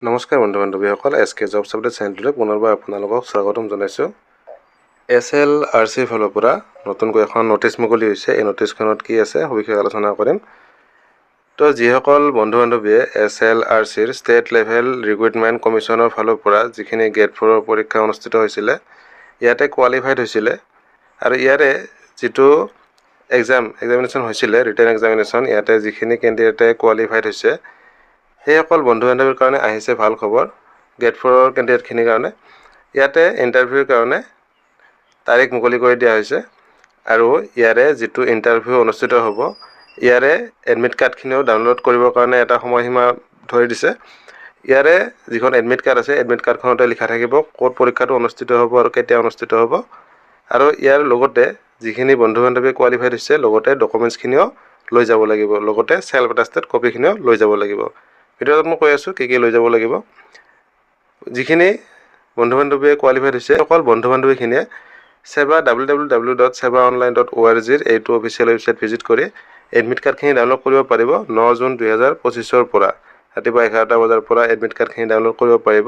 নমস্কাৰ বন্ধু বান্ধৱীসকল, SK jobs update চেনেলটোলৈ পুনৰবাৰ আপোনালোকক স্বাগতম জনাইছোঁ। SLRC ফালৰ পৰা নতুনকৈ এখন নটিচ মুকলি হৈছে। এই নটিচখনত কি আছে সবিশেষ আলোচনা কৰিম। তো যিসকল বন্ধু বান্ধৱীয়ে SLRCৰ ষ্টেট লেভেল ৰিক্ৰুইটমেণ্ট কমিশ্যনৰ ফালৰ পৰা যিখিনি গ্ৰেড 4ৰ পৰীক্ষা অনুষ্ঠিত হৈছিলে, ইয়াতে কোৱালিফাইড হৈছিলে আৰু ইয়াৰে যিটো এক্সামিনেশ্যন হৈছিলে, ৰিটেন এক্সামিনেশ্যন, ইয়াতে যিখিনি কেণ্ডিডেটে কোৱালিফাইড হৈছে সেইসকল বন্ধু বান্ধৱীৰ কাৰণে আহিছে ভাল খবৰ। গ্ৰেড 4ৰ কেণ্ডিডেটখিনিৰ কাৰণে ইয়াতে ইণ্টাৰভিউৰ কাৰণে তাৰিখ মুকলি কৰি দিয়া হৈছে আৰু ইয়াৰে যিটো ইণ্টাৰভিউ অনুষ্ঠিত হ'ব, ইয়াৰে এডমিট কাৰ্ডখিনিও ডাউনলোড কৰিবৰ কাৰণে এটা সময়সীমা ধৰি দিছে। ইয়াৰে যিখন এডমিট কাৰ্ড আছে, এডমিট কাৰ্ডখনতে লিখা থাকিব ক'ত পৰীক্ষাটো অনুষ্ঠিত হ'ব আৰু কেতিয়া অনুষ্ঠিত হ'ব। আৰু ইয়াৰ লগতে যিখিনি বন্ধু বান্ধৱী কোৱালিফাইড হৈছে, লগতে ডকুমেণ্টছখিনিও লৈ যাব লাগিব, লগতে চেল্ফ এটাষ্টেড কপিখিনিও লৈ যাব লাগিব। ভিডিঅ'ত মই কৈ আছোঁ কি কি লৈ যাব লাগিব। যিখিনি বন্ধু বান্ধৱীয়ে কোৱালিফাইড হৈছে, অকল বন্ধু বান্ধৱীখিনিয়ে www.sevaonline.org এইটো অফিচিয়েল ৱেবছাইট ভিজিট কৰি এডমিট কাৰ্ডখিনি ডাউনলোড কৰিব পাৰিব। 9 জুন 2025 পৰা ৰাতিপুৱা 11টা বজাৰ পৰা এডমিট কাৰ্ডখিনি ডাউনলোড কৰিব পাৰিব।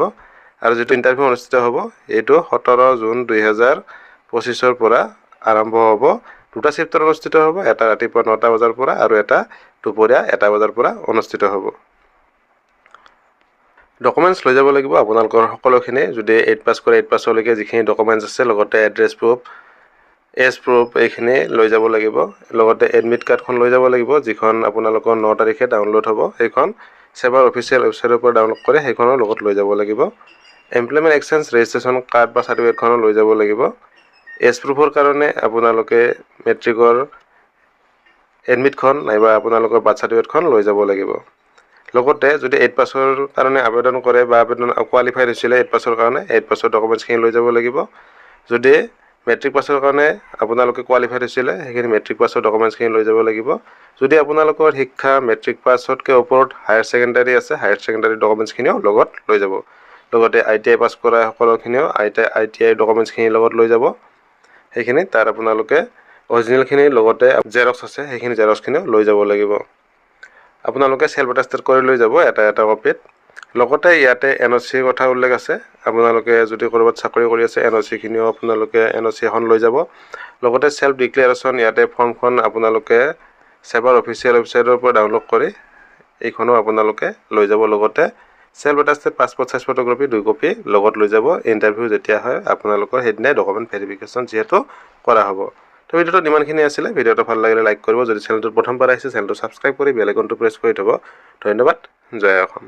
আৰু যিটো ইণ্টাৰভিউ অনুষ্ঠিত হ'ব, এইটো 17 জুন 2025 পৰা আৰম্ভ হ'ব। দুটা শ্বিফ্টত অনুষ্ঠিত হ'ব, এটা ৰাতিপুৱা 9টা বজাৰ পৰা আৰু এটা দুপৰীয়া 1টা বজাৰ পৰা অনুষ্ঠিত হ'ব। ডকুমেণ্টছ লৈ যাব লাগিব আপোনালোকৰ সকলোখিনি। যদি 8 পাছ কৰে 8 পাছলৈকে যিখিনি ডকুমেণ্টছ আছে, লগতে এড্ৰেছ প্ৰুফ, এজ প্ৰুফ, এইখিনি লৈ যাব লাগিব। লগতে এডমিট কাৰ্ডখন লৈ যাব লাগিব, যিখন আপোনালোকৰ 9 তাৰিখে ডাউনলোড হ'ব। সেইখন চেবাৰ অফিচিয়েল ৱেবছাইটৰ পৰা ডাউনলোড কৰে, সেইখনৰ লগত লৈ যাব লাগিব। এমপ্লয়মেণ্ট এক্সচেঞ্জ ৰেজিষ্ট্ৰেশ্যন কাৰ্ড বা চাৰ্টিফিকেটখনো লৈ যাব লাগিব। এজ প্ৰুফৰ কাৰণে আপোনালোকে মেট্ৰিকৰ এডমিটখন নাইবা আপোনালোকৰ বাৰ্থ চাৰ্টিফিকেটখন লৈ যাব লাগিব। লগতে যদি 8 পাছৰ কাৰণে আবেদন কৰে বা কোৱালিফাইড হৈছিলে 8 পাছৰ কাৰণে, 8 পাছৰ ডকুমেণ্টছখিনি লৈ যাব লাগিব। যদি মেট্ৰিক পাছৰ কাৰণে আপোনালোকে কোৱালিফাইড হৈছিলে, সেইখিনি মেট্ৰিক পাছৰ ডকুমেণ্টছখিনি লৈ যাব লাগিব। যদি আপোনালোকৰ শিক্ষা মেট্ৰিক পাছতকৈ ওপৰত হায়াৰ ছেকেণ্ডাৰী আছে, হায়াৰ ছেকেণ্ডাৰী ডকুমেণ্টছখিনিও লগত লৈ যাব। লগতে ITI পাছ কৰা সকলোখিনিও ITI ডকুমেণ্টছখিনি লগত লৈ যাব। সেইখিনি তাৰ আপোনালোকে অৰিজিনেলখিনিৰ লগতে জেৰক্স আছে, সেইখিনি জেৰক্সখিনিও লৈ যাব লাগিব। আপোনালোকে চেল্ফ এটাষ্টেড কৰি লৈ যাব এটা কপিত। লগতে ইয়াতে NOCৰ কথা উল্লেখ আছে। আপোনালোকে যদি ক'ৰবাত চাকৰি কৰি আছে, NOCখিনিও আপোনালোকে NOC এখন লৈ যাব। লগতে চেল্ফ ডিক্লেৰেশ্যন, ইয়াতে ফৰ্মখন আপোনালোকে চেবাৰ অফিচিয়েল ৱেবছাইটৰ পৰা ডাউনলোড কৰি এইখনো আপোনালোকে লৈ যাব। লগতে self attested passport size photocopy 2 copy লগত লৈ যাব। ইণ্টাৰভিউ যেতিয়া হয় আপোনালোকৰ সেইদিনাই ডকুমেণ্ট ভেৰিফিকেশ্যন যিহেতু কৰা হ'ব। তো ভিডিঅ'টোত ইমানখিনি আছিলে। ভিডিঅ'টো ভাল লাগিলে লাইক কৰিব। যদি চেনেলটোত প্ৰথমবাৰ আহিছে, চেনেলটো ছাবস্ক্ৰাইব কৰি বেল আইকনটো প্ৰেছ কৰি থ'ব। ধন্যবাদ। জয় অসম।